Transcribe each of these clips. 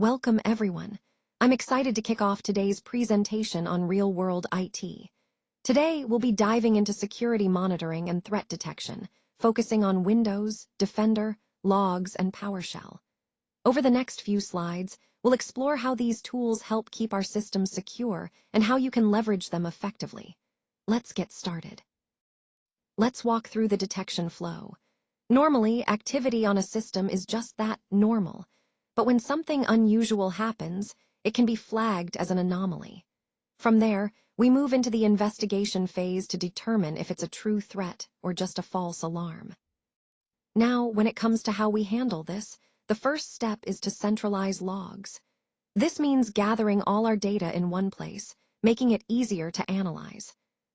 Welcome everyone. I'm excited to kick off today's presentation on real-world IT. Today, we'll be diving into security monitoring and threat detection, focusing on Windows, Defender, Logs, and PowerShell. Over the next few slides, we'll explore how these tools help keep our systems secure and how you can leverage them effectively. Let's get started. Let's walk through the detection flow. Normally, activity on a system is just that, normal. But when something unusual happens, it can be flagged as an anomaly. From there, we move into the investigation phase to determine if it's a true threat or just a false alarm. Now, when it comes to how we handle this, the first step is to centralize logs. This means gathering all our data in one place, making it easier to analyze.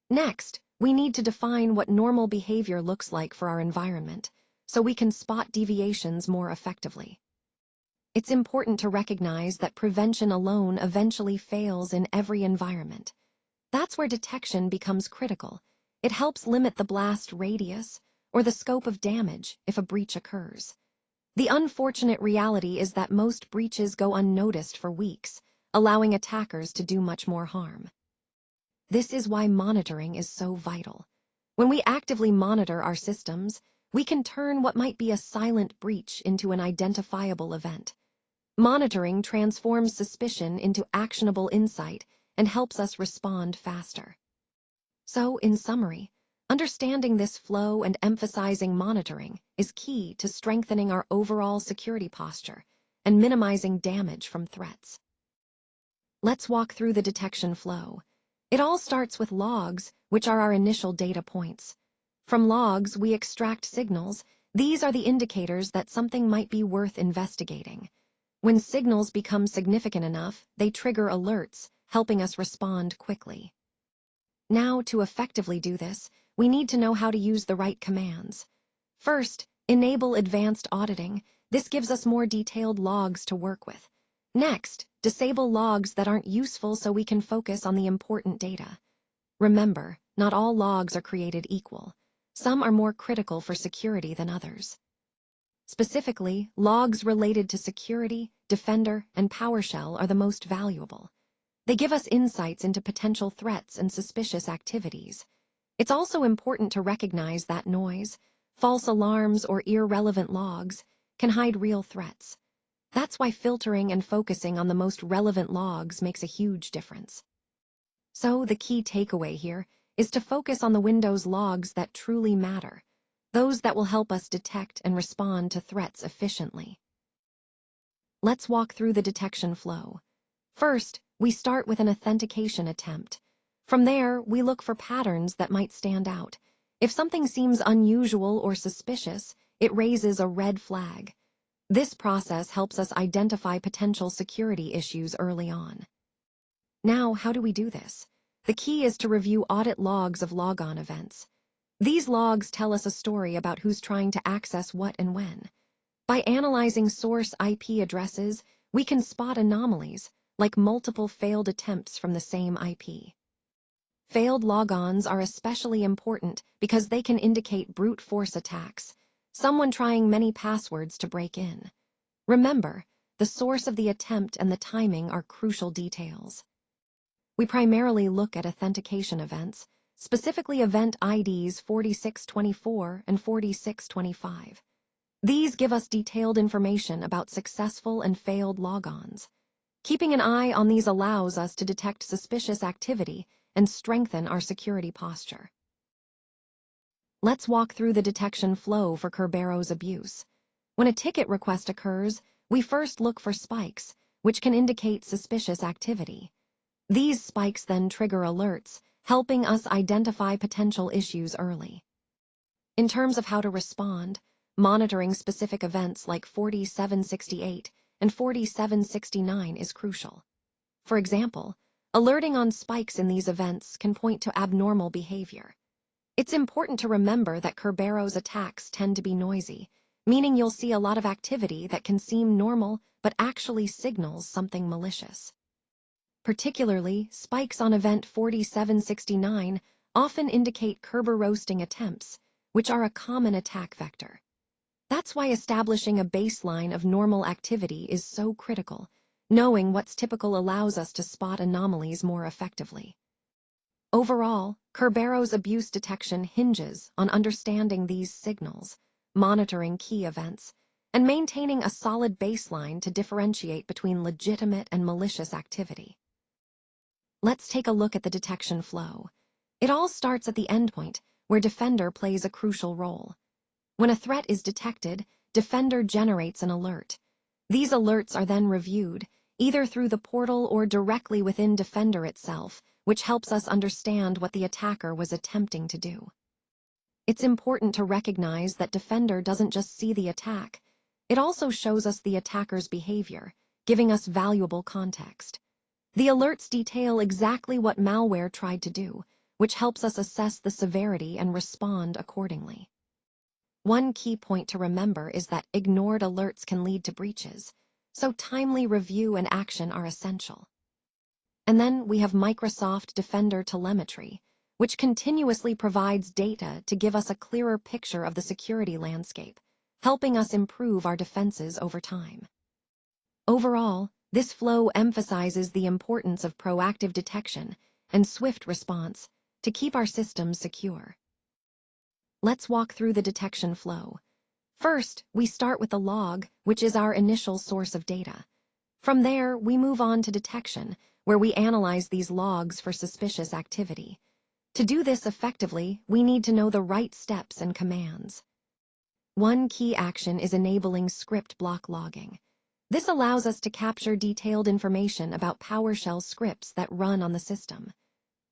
Next, we need to define what normal behavior looks like for our environment, so we can spot deviations more effectively. It's important to recognize that prevention alone eventually fails in every environment. That's where detection becomes critical. It helps limit the blast radius or the scope of damage if a breach occurs. The unfortunate reality is that most breaches go unnoticed for weeks, allowing attackers to do much more harm. This is why monitoring is so vital. When we actively monitor our systems, we can turn what might be a silent breach into an identifiable event. Monitoring transforms suspicion into actionable insight and helps us respond faster. So, in summary, understanding this flow and emphasizing monitoring is key to strengthening our overall security posture and minimizing damage from threats. Let's walk through the detection flow. It all starts with logs, which are our initial data points. From logs, we extract signals. These are the indicators that something might be worth investigating. When signals become significant enough, they trigger alerts, helping us respond quickly. Now, to effectively do this, we need to know how to use the right commands. First, enable advanced auditing. This gives us more detailed logs to work with. Next, disable logs that aren't useful so we can focus on the important data. Remember, not all logs are created equal. Some are more critical for security than others. Specifically, logs related to security, Defender, and PowerShell are the most valuable. They give us insights into potential threats and suspicious activities. It's also important to recognize that noise, false alarms, or irrelevant logs can hide real threats. That's why filtering and focusing on the most relevant logs makes a huge difference. So, the key takeaway here is to focus on the Windows logs that truly matter, those that will help us detect and respond to threats efficiently. Let's walk through the detection flow. First, we start with an authentication attempt. From there, we look for patterns that might stand out. If something seems unusual or suspicious, it raises a red flag. This process helps us identify potential security issues early on. Now, how do we do this? The key is to review audit logs of logon events. These logs tell us a story about who's trying to access what and when. By analyzing source IP addresses, we can spot anomalies, like multiple failed attempts from the same IP. Failed logons are especially important because they can indicate brute force attacks, someone trying many passwords to break in. Remember, the source of the attempt and the timing are crucial details. We primarily look at authentication events, specifically event IDs 4624 and 4625. These give us detailed information about successful and failed logons. Keeping an eye on these allows us to detect suspicious activity and strengthen our security posture. Let's walk through the detection flow for Kerberos abuse. When a ticket request occurs, we first look for spikes, which can indicate suspicious activity. These spikes then trigger alerts, helping us identify potential issues early. In terms of how to respond, monitoring specific events like 4768 and 4769 is crucial. For example, alerting on spikes in these events can point to abnormal behavior. It's important to remember that Kerberos attacks tend to be noisy, meaning you'll see a lot of activity that can seem normal but actually signals something malicious. Particularly, spikes on event 4769 often indicate Kerber roasting attempts, which are a common attack vector. That's why establishing a baseline of normal activity is so critical, Knowing what's typical allows us to spot anomalies more effectively. Overall, Kerbero's abuse detection hinges on understanding these signals, monitoring key events, and maintaining a solid baseline to differentiate between legitimate and malicious activity. Let's take a look at the detection flow. It all starts at the endpoint, where Defender plays a crucial role. When a threat is detected, Defender generates an alert. These alerts are then reviewed, either through the portal or directly within Defender itself, which helps us understand what the attacker was attempting to do. It's important to recognize that Defender doesn't just see the attack, it also shows us the attacker's behavior, giving us valuable context. The alerts detail exactly what malware tried to do, which helps us assess the severity and respond accordingly. One key point to remember is that ignored alerts can lead to breaches, so timely review and action are essential. And then we have Microsoft Defender telemetry, which continuously provides data to give us a clearer picture of the security landscape, helping us improve our defenses over time. Overall, this flow emphasizes the importance of proactive detection and swift response to keep our systems secure. Let's walk through the detection flow. First, we start with the log, which is our initial source of data. From there, we move on to detection, where we analyze these logs for suspicious activity. To do this effectively, we need to know the right steps and commands. One key action is enabling script block logging. This allows us to capture detailed information about PowerShell scripts that run on the system.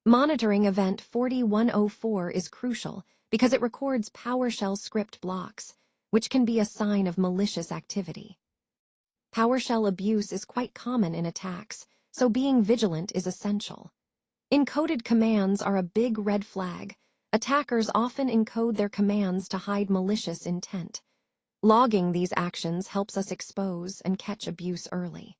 Monitoring event 4104 is crucial because it records PowerShell script blocks, which can be a sign of malicious activity. PowerShell abuse is quite common in attacks, so being vigilant is essential. Encoded commands are a big red flag. Attackers often encode their commands to hide malicious intent. Logging these actions helps us expose and catch abuse early.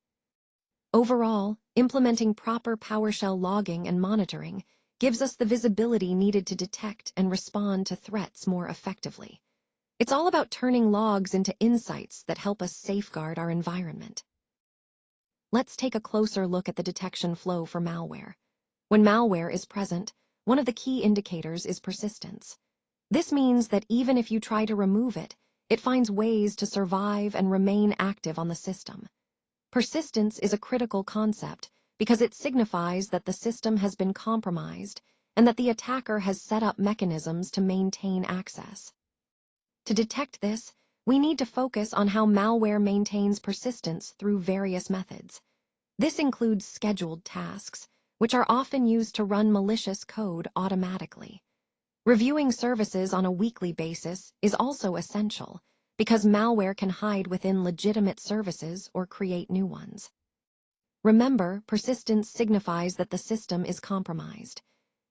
Overall, implementing proper PowerShell logging and monitoring gives us the visibility needed to detect and respond to threats more effectively. It's all about turning logs into insights that help us safeguard our environment. Let's take a closer look at the detection flow for malware. When malware is present, one of the key indicators is persistence. This means that even if you try to remove it, it finds ways to survive and remain active on the system. Persistence is a critical concept because it signifies that the system has been compromised and that the attacker has set up mechanisms to maintain access. To detect this, we need to focus on how malware maintains persistence through various methods. This includes scheduled tasks, which are often used to run malicious code automatically. Reviewing services on a weekly basis is also essential because malware can hide within legitimate services or create new ones. Remember, persistence signifies that the system is compromised.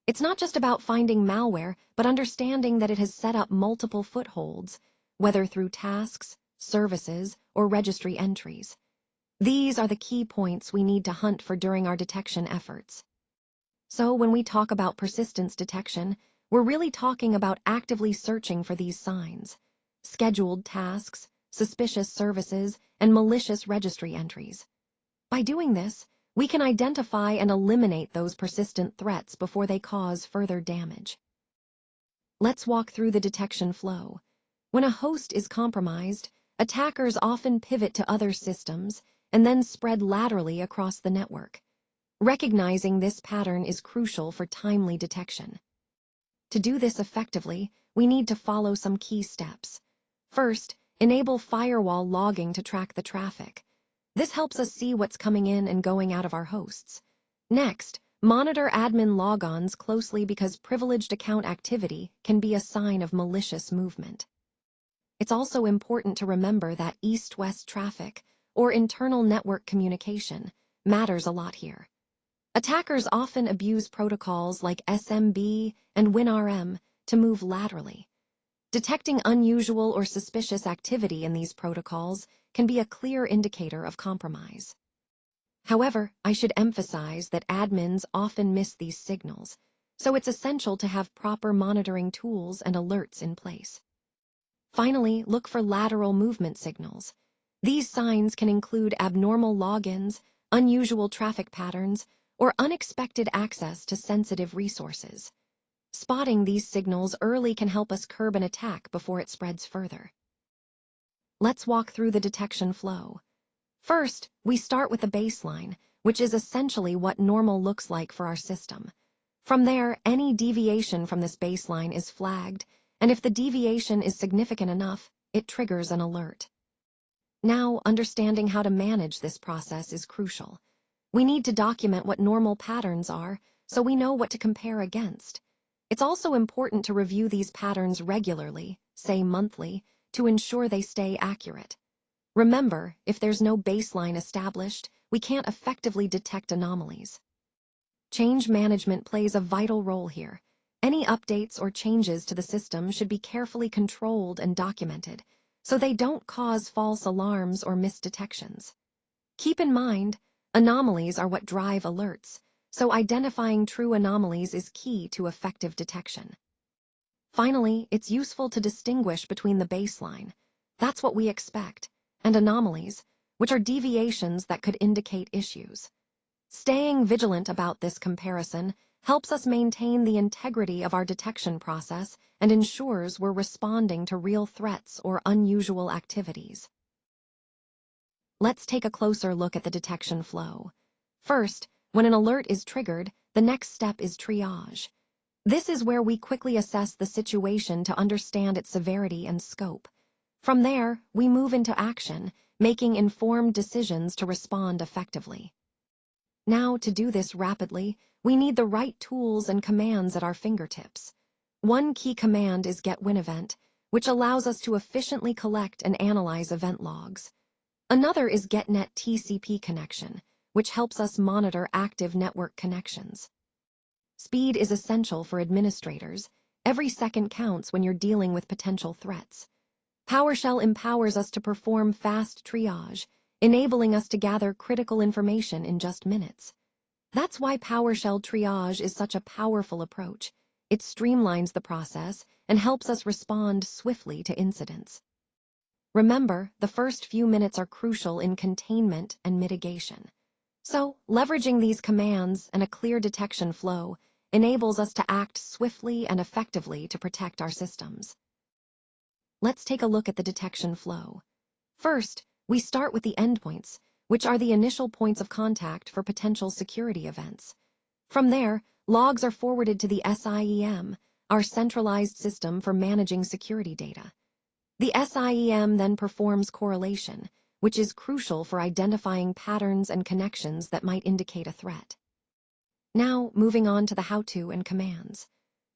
It's not just about finding malware, but understanding that it has set up multiple footholds, whether through tasks, services, or registry entries. These are the key points we need to hunt for during our detection efforts. So when we talk about persistence detection, we're really talking about actively searching for these signs: scheduled tasks, suspicious services, and malicious registry entries. By doing this, we can identify and eliminate those persistent threats before they cause further damage. Let's walk through the detection flow. When a host is compromised, attackers often pivot to other systems and then spread laterally across the network. Recognizing this pattern is crucial for timely detection. To do this effectively, we need to follow some key steps. First, enable firewall logging to track the traffic. This helps us see what's coming in and going out of our hosts. Next, monitor admin logons closely because privileged account activity can be a sign of malicious movement. It's also important to remember that east-west traffic, or internal network communication, matters a lot here. Attackers often abuse protocols like SMB and WinRM to move laterally. Detecting unusual or suspicious activity in these protocols can be a clear indicator of compromise. However, I should emphasize that admins often miss these signals, so it's essential to have proper monitoring tools and alerts in place. Finally, look for lateral movement signals. These signs can include abnormal logins, unusual traffic patterns, or unexpected access to sensitive resources. Spotting these signals early can help us curb an attack before it spreads further. Let's walk through the detection flow. First, we start with the baseline, which is essentially what normal looks like for our system. From there, any deviation from this baseline is flagged, and if the deviation is significant enough, it triggers an alert. Now, understanding how to manage this process is crucial. We need to document what normal patterns are so we know what to compare against. It's also important to review these patterns regularly, say monthly, to ensure they stay accurate. Remember, if there's no baseline established, we can't effectively detect anomalies. Change management plays a vital role here. Any updates or changes to the system should be carefully controlled and documented, so they don't cause false alarms or missed detections. Keep in mind, anomalies are what drive alerts, so identifying true anomalies is key to effective detection. Finally, it's useful to distinguish between the baseline, that's what we expect, and anomalies, which are deviations that could indicate issues. Staying vigilant about this comparison helps us maintain the integrity of our detection process and ensures we're responding to real threats or unusual activities. Let's take a closer look at the detection flow. First, when an alert is triggered, the next step is triage. This is where we quickly assess the situation to understand its severity and scope. From there, we move into action, making informed decisions to respond effectively. Now, to do this rapidly, we need the right tools and commands at our fingertips. One key command is getWinEvent, which allows us to efficiently collect and analyze event logs. Another is getNet TCP connection, which helps us monitor active network connections. Speed is essential for administrators. Every second counts when you're dealing with potential threats. PowerShell empowers us to perform fast triage, enabling us to gather critical information in just minutes. That's why PowerShell triage is such a powerful approach. It streamlines the process and helps us respond swiftly to incidents. Remember, the first few minutes are crucial in containment and mitigation. So, leveraging these commands and a clear detection flow enables us to act swiftly and effectively to protect our systems. Let's take a look at the detection flow. First, we start with the endpoints, which are the initial points of contact for potential security events. From there, logs are forwarded to the SIEM, our centralized system for managing security data. The SIEM then performs correlation, which is crucial for identifying patterns and connections that might indicate a threat. Now, moving on to the how-to and commands.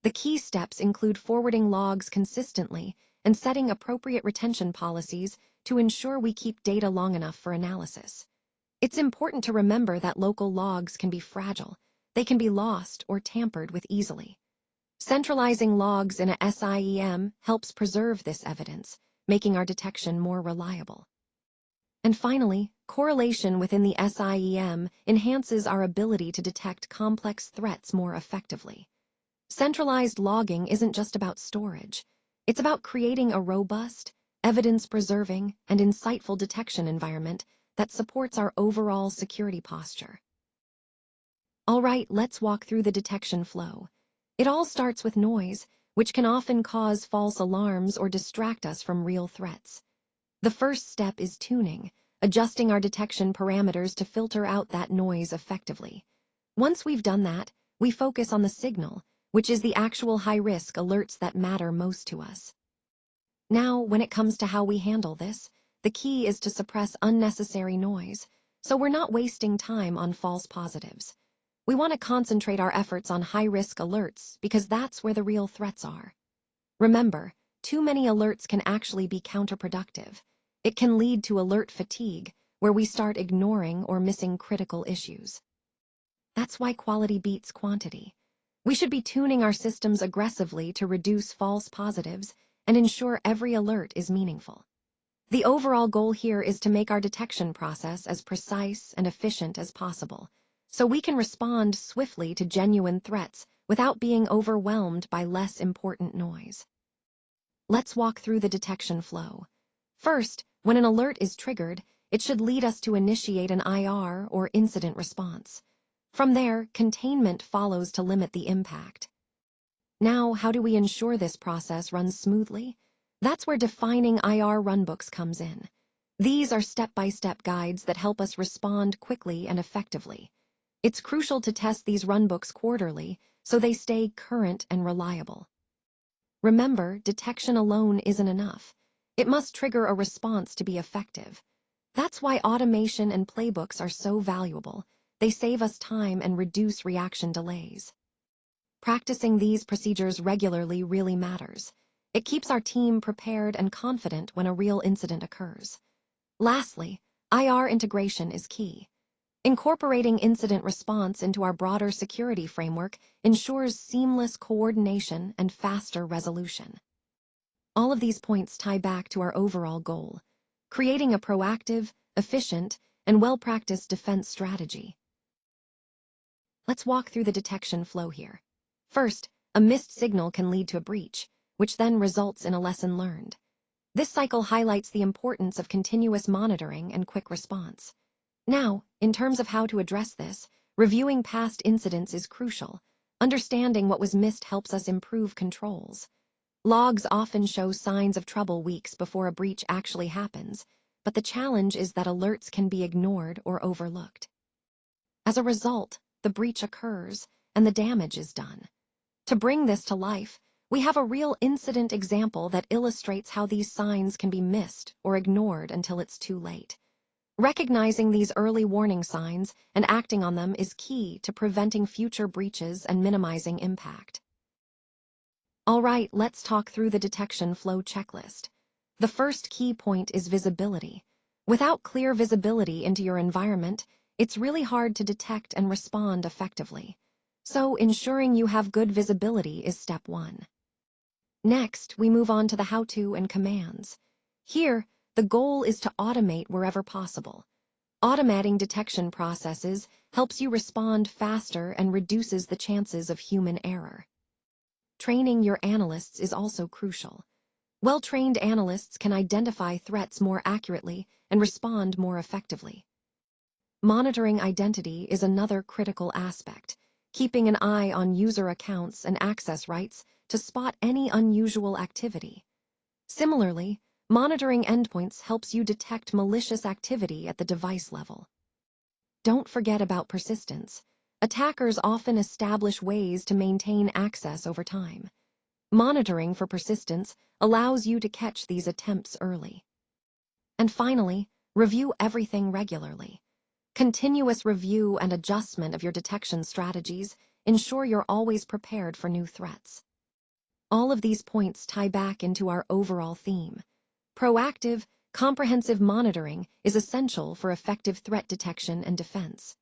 The key steps include forwarding logs consistently and setting appropriate retention policies to ensure we keep data long enough for analysis. It's important to remember that local logs can be fragile. They can be lost or tampered with easily. Centralizing logs in a SIEM helps preserve this evidence, making our detection more reliable. And finally, correlation within the SIEM enhances our ability to detect complex threats more effectively. Centralized logging isn't just about storage. It's about creating a robust, evidence-preserving, and insightful detection environment that supports our overall security posture. All right, let's walk through the detection flow. It all starts with noise, which can often cause false alarms or distract us from real threats. The first step is tuning, adjusting our detection parameters to filter out that noise effectively. Once we've done that, we focus on the signal, which is the actual high-risk alerts that matter most to us. Now, when it comes to how we handle this, the key is to suppress unnecessary noise, so we're not wasting time on false positives. We want to concentrate our efforts on high-risk alerts because that's where the real threats are. Remember, too many alerts can actually be counterproductive. It can lead to alert fatigue, where we start ignoring or missing critical issues. That's why quality beats quantity. We should be tuning our systems aggressively to reduce false positives and ensure every alert is meaningful. The overall goal here is to make our detection process as precise and efficient as possible, so we can respond swiftly to genuine threats without being overwhelmed by less important noise. Let's walk through the detection flow. First, when an alert is triggered, it should lead us to initiate an IR or incident response. From there, containment follows to limit the impact. Now, how do we ensure this process runs smoothly? That's where defining IR runbooks comes in. These are step-by-step guides that help us respond quickly and effectively. It's crucial to test these runbooks quarterly so they stay current and reliable. Remember, detection alone isn't enough. It must trigger a response to be effective. That's why automation and playbooks are so valuable. They save us time and reduce reaction delays. Practicing these procedures regularly really matters. It keeps our team prepared and confident when a real incident occurs. Lastly, IR integration is key. Incorporating incident response into our broader security framework ensures seamless coordination and faster resolution. All of these points tie back to our overall goal, creating a proactive, efficient, and well-practiced defense strategy. Let's walk through the detection flow here. First, a missed signal can lead to a breach, which then results in a lesson learned. This cycle highlights the importance of continuous monitoring and quick response. Now, in terms of how to address this, reviewing past incidents is crucial. Understanding what was missed helps us improve controls. Logs often show signs of trouble weeks before a breach actually happens, but the challenge is that alerts can be ignored or overlooked. As a result, the breach occurs, and the damage is done. To bring this to life, we have a real incident example that illustrates how these signs can be missed or ignored until it's too late. Recognizing these early warning signs and acting on them is key to preventing future breaches and minimizing impact. All right, let's talk through the detection flow checklist. The first key point is visibility. Without clear visibility into your environment, it's really hard to detect and respond effectively. So, ensuring you have good visibility is step one. Next, we move on to the how-to and commands. Here, the goal is to automate wherever possible. Automating detection processes helps you respond faster and reduces the chances of human error. Training your analysts is also crucial. Well-trained analysts can identify threats more accurately and respond more effectively. Monitoring identity is another critical aspect, keeping an eye on user accounts and access rights to spot any unusual activity. Similarly, monitoring endpoints helps you detect malicious activity at the device level. Don't forget about persistence. Attackers often establish ways to maintain access over time. Monitoring for persistence allows you to catch these attempts early. And finally, review everything regularly. Continuous review and adjustment of your detection strategies ensure you're always prepared for new threats. All of these points tie back into our overall theme. Proactive, comprehensive monitoring is essential for effective threat detection and defense.